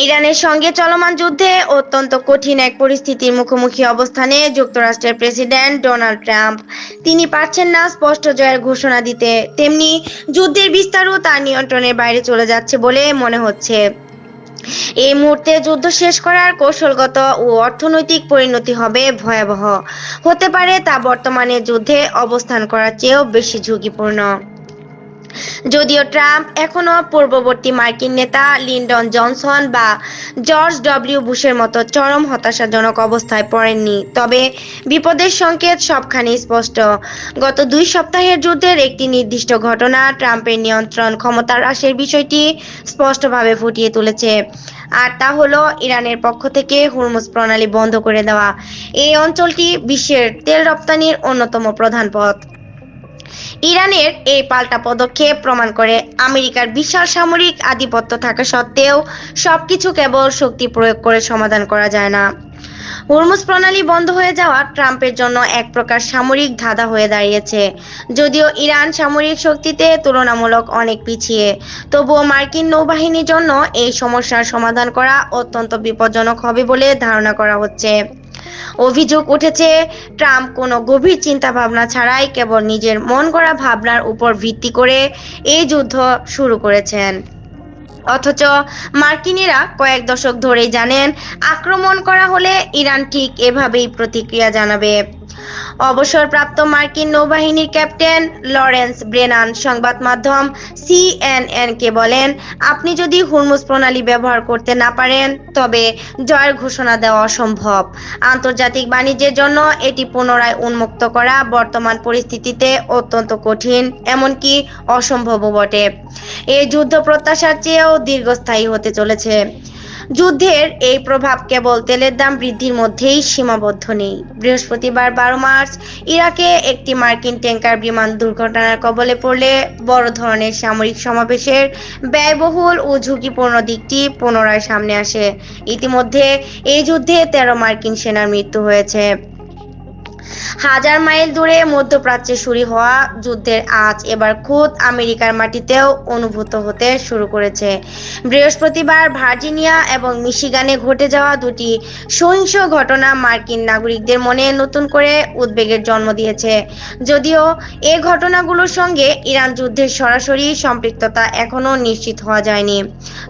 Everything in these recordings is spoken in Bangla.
ইরানের সঙ্গে চলমান যুদ্ধে অত্যন্ত কঠিন এক পরিস্থিতির মুখোমুখি অবস্থানে যুক্তরাষ্ট্রের প্রেসিডেন্ট ডোনাল্ড ট্রাম্প। তিনি পারছেন না স্পষ্ট জয়ের ঘোষণা দিতে, তেমনি যুদ্ধের বিস্তারও তার নিয়ন্ত্রণের বাইরে চলে যাচ্ছে বলে মনে হচ্ছে। এই মুহূর্তে যুদ্ধ শেষ করার কৌশলগত ও অর্থনৈতিক পরিণতি হবে ভয়াবহ। হতে পারে তা বর্তমানে যুদ্ধে অবস্থান করার চেয়েও বেশি ঝুঁকিপূর্ণ। যদিও ট্রাম্প এখনো পূর্ববর্তী মার্কিন নেতা লিন্ডন জনসন বা জর্জ ডব্লিউ বুশের মতো চরম হতাশাজনক অবস্থায় পড়েননি, তবে বিপদের সংকেত সবখানে স্পষ্ট। গত 2 সপ্তাহের যুদ্ধের একটি নির্দিষ্ট ঘটনা ট্রাম্পের নিয়ন্ত্রণ ক্ষমতা হ্রাসের বিষয়টি স্পষ্টভাবে ফুটিয়ে তুলেছে, আর তা হলো ইরানের পক্ষ থেকে হুরমুজ প্রণালী বন্ধ করে দেওয়া। এই অঞ্চলটি বিশ্বের তেল রপ্তানির অন্যতম প্রধান পথ। ইরানের এই পাল্টা পদক্ষেপ প্রমাণ করে আমেরিকার বিশাল সামরিক আধিপত্য থাকা সত্ত্বেও সবকিছু কেবল শক্তি প্রয়োগ করে সমাধান করা যায় না। হরমুজ প্রণালী বন্ধ হয়ে যাওয়া ট্রাম্পের জন্য এক প্রকার সামরিক ধাঁধা হয়ে দাঁড়িয়েছে। যদিও ইরান সামরিক শক্তিতে তুলনামূলক অনেক পিছিয়ে, তবুও মার্কিন নৌবাহিনীর জন্য এই সমস্যার সমাধান করা অত্যন্ত বিপজ্জনক হবে বলে ধারণা করা হচ্ছে। অভিযোগ উঠেছে, ট্রাম্প কোনো গভীর চিন্তা ভাবনা ছাড়াই কেবল নিজের মন গড়া ভাবনার উপর ভিত্তি করে এই যুদ্ধ শুরু করেছেন। অথচ মার্কিনিরা কয়েক দশক ধরেই জানেন, আক্রমণ করা হলে ইরান ঠিক এভাবেই প্রতিক্রিয়া জানাবে। অবসরপ্রাপ্ত মার্কিন নৌবাহিনীর ক্যাপ্টেন লরেন্স ব্রেনান সংবাদ মাধ্যম সিএনএন-কে বলেন, আপনি যদি হুরমুজ প্রণালী ব্যবহার করতে না পারেন, তবে জয়ের ঘোষণা দেওয়া অসম্ভব। আন্তর্জাতিক বাণিজ্যের জন্য এটি পুনরায় উন্মুক্ত করা বর্তমান পরিস্থিতিতে অত্যন্ত কঠিন, এমনকি অসম্ভবও বটে। এই যুদ্ধ প্রত্যাশার চেয়েও দীর্ঘস্থায়ী হতে চলেছে। যুদ্ধের এই প্রভাব কেবল তেলের দাম বৃদ্ধির মধ্যেই সীমাবদ্ধ নেই। বৃহস্পতিবার 12 মার্চ ইরাকে একটি মার্কিন ট্যাঙ্কার বিমান দুর্ঘটনার কবলে পড়লে বড় ধরনের সামরিক সমাবেশের ব্যয়বহুল ও ঝুঁকিপূর্ণ দিকটি পুনরায় সামনে আসে। ইতিমধ্যে এই যুদ্ধে 13 মার্কিন সেনার মৃত্যু হয়েছে। হাজার মাইল দূরে মধ্যপ্রাচ্যে শুরু হওয়া যুদ্ধের আঁচ এবার খোদ আমেরিকার মাটিতেও অনুভূত হতে শুরু করেছে। বৃহস্পতিবার ভার্জিনিয়া এবং মিশিগানে ঘটে যাওয়া দুটি সহিংস ঘটনা মার্কিন নাগরিকদের মনে নতুন করে উদ্বেগের জন্ম দিয়েছে। যদিও এই ঘটনাগুলোর সঙ্গে ইরান যুদ্ধের সরাসরি সম্পৃক্ততা এখনো নিশ্চিত হওয়া যায়নি,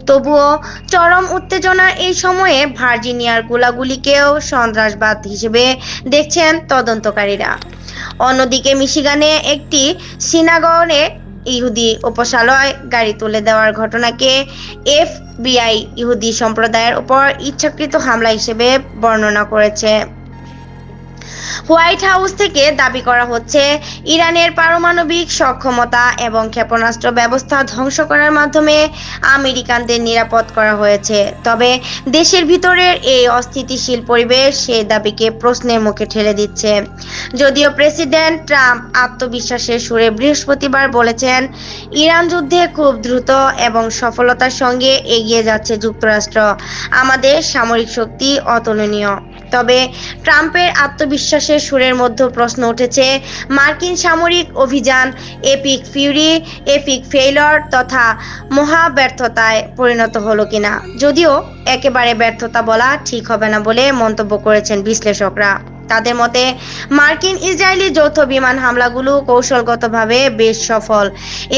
তবুও চরম উত্তেজনার এই সময়ে ভার্জিনিয়ার গোলাগুলিকেও সন্ত্রাসবাদ হিসেবে দেখছেন তদন্তকারীরা। অন্যদিকে মিশিগানে একটি সিনাগরে ইহুদি উপাসনালয় গাড়ি তুলে দেওয়ার ঘটনাকে এফবিআই ইহুদি সম্প্রদায়ের উপর ইচ্ছাকৃত হামলা হিসেবে বর্ণনা করেছে। হোয়াইট হাউস থেকে দাবি করা হচ্ছে, ইরানের পারমাণবিক সক্ষমতা এবং ক্ষেপণাস্ত্র ব্যবস্থা ধ্বংস করার মাধ্যমে আমেরিকানদের নিরাপদ করা হয়েছে। তবে দেশের ভিতরের এই অস্থিতিশীল পরিবেশ সেই দাবিকে প্রশ্নের মুখে ঠেলে দিচ্ছে। যদিও প্রেসিডেন্ট ট্রাম্প আত্মবিশ্বাসের সুরে বৃহস্পতিবার বলেছেন, ইরান যুদ্ধে খুব দ্রুত এবং সফলতার সঙ্গে এগিয়ে যাচ্ছে যুক্তরাষ্ট্র, আমাদের সামরিক শক্তি অতুলনীয়। তবে ট্রাম্পের আত্মবিশ্বাসের সুরের মধ্যে প্রশ্ন উঠেছে, মার্কিন সামরিক অভিযান এপিক ফিউরি, এপিক ফেইলর তথা মহা ব্যর্থতায় পরিণত হলো কিনা। যদিও একেবারে ব্যর্থতা বলা ঠিক হবে না বলে মন্তব্য করেছেন বিশ্লেষকরা। তাদের মতে, মার্কিন ইসরায়েলি যৌথ বিমান হামলাগুলো কৌশলগতভাবে বেশ সফল।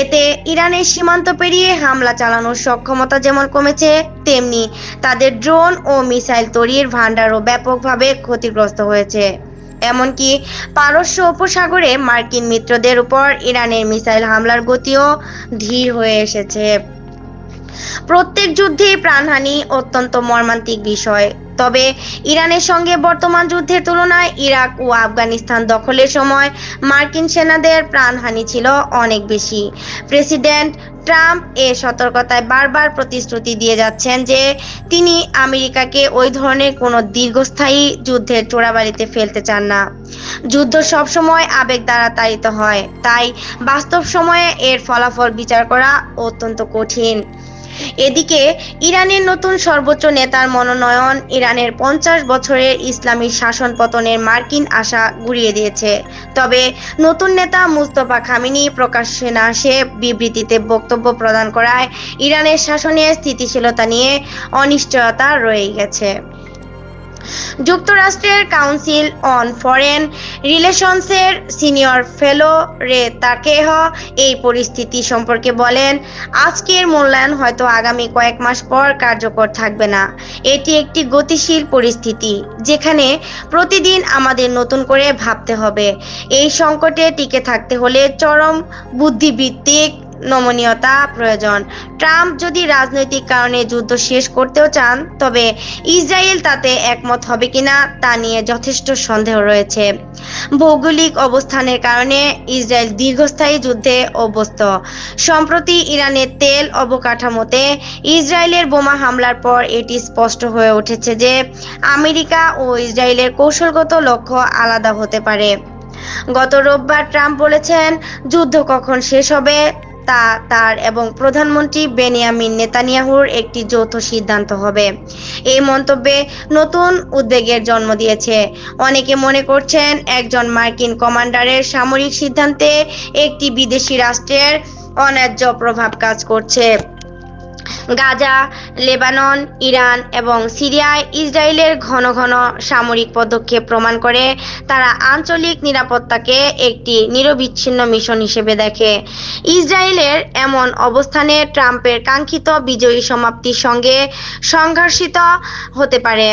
এতে ইরানের সীমান্ত পেরিয়ে হামলা চালানোর সক্ষমতা যেমন কমেছে, তেমনি তাদের ড্রোন ও মিসাইল তৈরির ভান্ডারও ব্যাপকভাবে ক্ষতিগ্রস্ত হয়েছে। এমনকি পারস্য উপসাগরে মার্কিন মিত্রদের উপর ইরানের মিসাইল হামলার গতিও ধীর হয়ে এসেছে। প্রত্যেক যুদ্ধেই প্রাণহানি অত্যন্ত মর্মান্তিক বিষয়, তবে ইরানের সঙ্গে বর্তমান যুদ্ধের তুলনায় ইরাক ও আফগানিস্তান দখলের সময় মার্কিন সেনাদের প্রাণহানি ছিল অনেক বেশি। প্রেসিডেন্ট ট্রাম্প এ সতর্কতায় বারবার প্রতিশ্রুতি দিয়ে যাচ্ছেন যে তিনি আমেরিকাকে ওই ধরনের কোনো দীর্ঘস্থায়ী যুদ্ধের চোরাবালিতে ফেলতে চান না। যুদ্ধ সবসময় আবেগ দ্বারা তাড়িত হয়, তাই বাস্তব সময়ে এর ফলাফল বিচার করা অত্যন্ত কঠিন। এদিকে ইরানের নতুন সর্বোচ্চ নেতার মনোনয়ন ইরানের 50 বছরের ইসলামী শাসন পতনের মার্কিন আশা গুঁড়িয়ে দিয়েছে। তবে নতুন নেতা মুস্তফা খামেনি প্রকাশ্যে না এসে বিবৃতিতে বক্তব্য প্রদান করায় ইরানের শাসনের স্থিতিশীলতা নিয়ে অনিশ্চয়তা রয়ে গেছে। যুক্তরাষ্ট্রের কাউন্সিল অন ফরেন রিলেশনসের সিনিয়র ফেলো রে তাকেহ এই পরিস্থিতি সম্পর্কে বলেন, আজকের মূল্যায়ন হয়তো আগামী কয়েক মাস পর কার্যকর থাকবে না। এটি একটি গতিশীল পরিস্থিতি যেখানে প্রতিদিন আমাদের নতুন করে ভাবতে হবে। এই সংকটে টিকে থাকতে হলে চরম বুদ্ধিবৃত্তিক নমনীয়তা প্রয়োজন। ট্রাম্প যদি রাজনৈতিক কারণে যুদ্ধ শেষ করতেও চান, তবে ইসরায়েল তাতে একমত হবে কিনা তা নিয়ে যথেষ্ট সন্দেহ রয়েছে। ভৌগোলিক অবস্থানের কারণে ইসরায়েল দীর্ঘস্থায়ী যুদ্ধে অভ্যস্ত। সম্প্রতি ইরানের তেল অবকাঠামোতে ইসরায়েলের বোমা হামলার পর এটি স্পষ্ট হয়ে উঠেছে যে আমেরিকা ও ইসরায়েলের কৌশলগত লক্ষ্য আলাদা হতে পারে। গত রোববার ট্রাম্প বলেছেন, যুদ্ধ কখন শেষ হবে তা তার এবং প্রধানমন্ত্রী বেনিয়ামিন নেতানিয়াহুর একটি যৌথ সিদ্ধান্ত হবে। এই মন্তব্যে নতুন উদ্বেগের জন্ম দিয়েছে। অনেকে মনে করছেন একজন মার্কিন কমান্ডারের সামরিক সিদ্ধান্তে একটি বিদেশি রাষ্ট্রের অন্যায্য প্রভাব কাজ করছে। গাজা, লেবানন, ইরান এবং সিরিয়ায় ইসরায়েলের ঘন ঘন সামরিক পদক্ষেপ প্রমাণ করে তারা আঞ্চলিক নিরাপত্তাকে একটি নিরবিচ্ছিন্ন মিশন হিসেবে দেখে। ইসরায়েলের এমন অবস্থানে ট্রাম্পের কাঙ্ক্ষিত বিজয়ী সমাপ্তির সঙ্গে সংঘর্ষিত হতে পারে।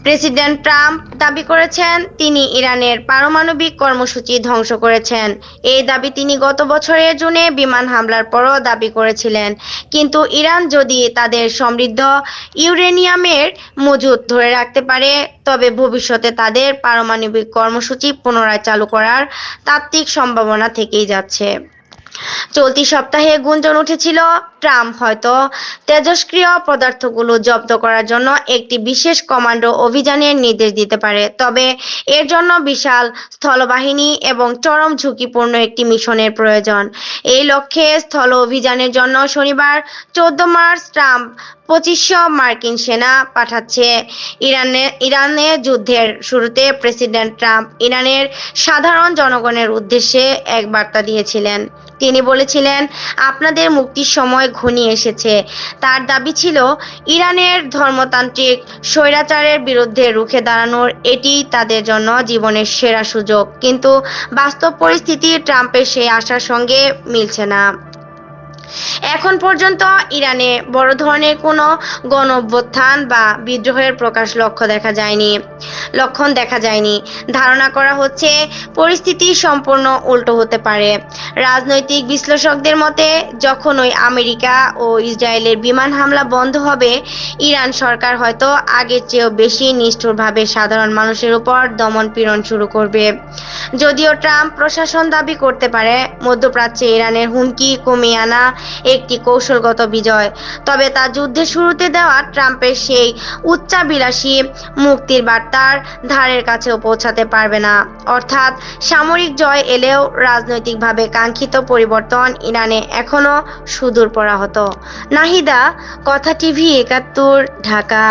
প্রেসিডেন্ট ট্রাম্প দাবি করেছেন তিনি ইরানের পারমাণবিক কর্মসূচি ধ্বংস করেছেন। এই দাবি তিনি গত বছরের জুনে বিমান হামলার পরও দাবি করেছিলেন। কিন্তু ইরান যদি তাদের সমৃদ্ধ ইউরেনিয়ামের মজুদ ধরে রাখতে পারে, তবে ভবিষ্যতে তাদের পারমাণবিক কর্মসূচি পুনরায় চালু করার তাত্ত্বিক সম্ভাবনা থেকেই যাচ্ছে। চলতি সপ্তাহে গুঞ্জন উঠেছিল ট্রাম্প হয়তো তেজস্ক্রিয় পদার্থগুলো জব্দ করার জন্য একটি বিশেষ কমান্ডো অভিযানের নির্দেশ দিতে পারে। তবে এর জন্য বিশাল স্থলবাহিনী এবং চরম ঝুঁকিপূর্ণ একটি মিশনের প্রয়োজন। এই লক্ষ্যে স্থল অভিযানের জন্য শনিবার 14 মার্চ ট্রাম্প 2500 মার্কিন সেনা পাঠাচ্ছে। ইরানে যুদ্ধের শুরুতে প্রেসিডেন্ট ট্রাম্প ইরানের সাধারণ জনগণের উদ্দেশ্যে এক বার্তা দিয়েছিলেন। তিনি বলেছিলেন, আপনাদের মুক্তির সময় ঘনিয়ে এসেছে। তার দাবি ছিল ইরানের ধর্মতান্ত্রিক স্বৈরাচারের বিরুদ্ধে রুখে দাঁড়ানোর এটি তাদের জন্য জীবনের সেরা সুযোগ। কিন্তু বাস্তব পরিস্থিতি ট্রাম্পের সেই আশার সঙ্গে মিলছে না। এখন পর্যন্ত ইরানে বড় ধরনের কোনো গণঅভ্যুত্থান বা বিদ্রোহের লক্ষণ দেখা যায়নি। ধারণা করা হচ্ছে পরিস্থিতি সম্পূর্ণ উল্টো হতে পারে। রাজনৈতিক বিশ্লেষকদের মতে যখনই আমেরিকা ও ইসরায়েলের বিমান হামলা বন্ধ হবে, ইরান সরকার হয়তো আগের চেয়েও বেশি নিষ্ঠুরভাবে সাধারণ মানুষের উপর দমন-পীড়ন শুরু করবে। যদিও ট্রাম্প প্রশাসন দাবি করতে পারে মধ্যপ্রাচ্যে ইরানের হুমকি কমিয়ে আনা একটি কৌশলগত বিজয়, তবে তা যুদ্ধের শুরুতে দেওয়া ট্রাম্পের সেই উচ্চাভিলাষী মুক্তির বার্তার ধারের কাছেও পৌঁছাতে পারবে না। অর্থাৎ সামরিক জয় এলেও রাজনৈতিকভাবে কাঙ্ক্ষিত পরিবর্তন ইরানে এখনো সুদূর পরাহত। নাহিদা, কথা টিভি 71, ঢাকা।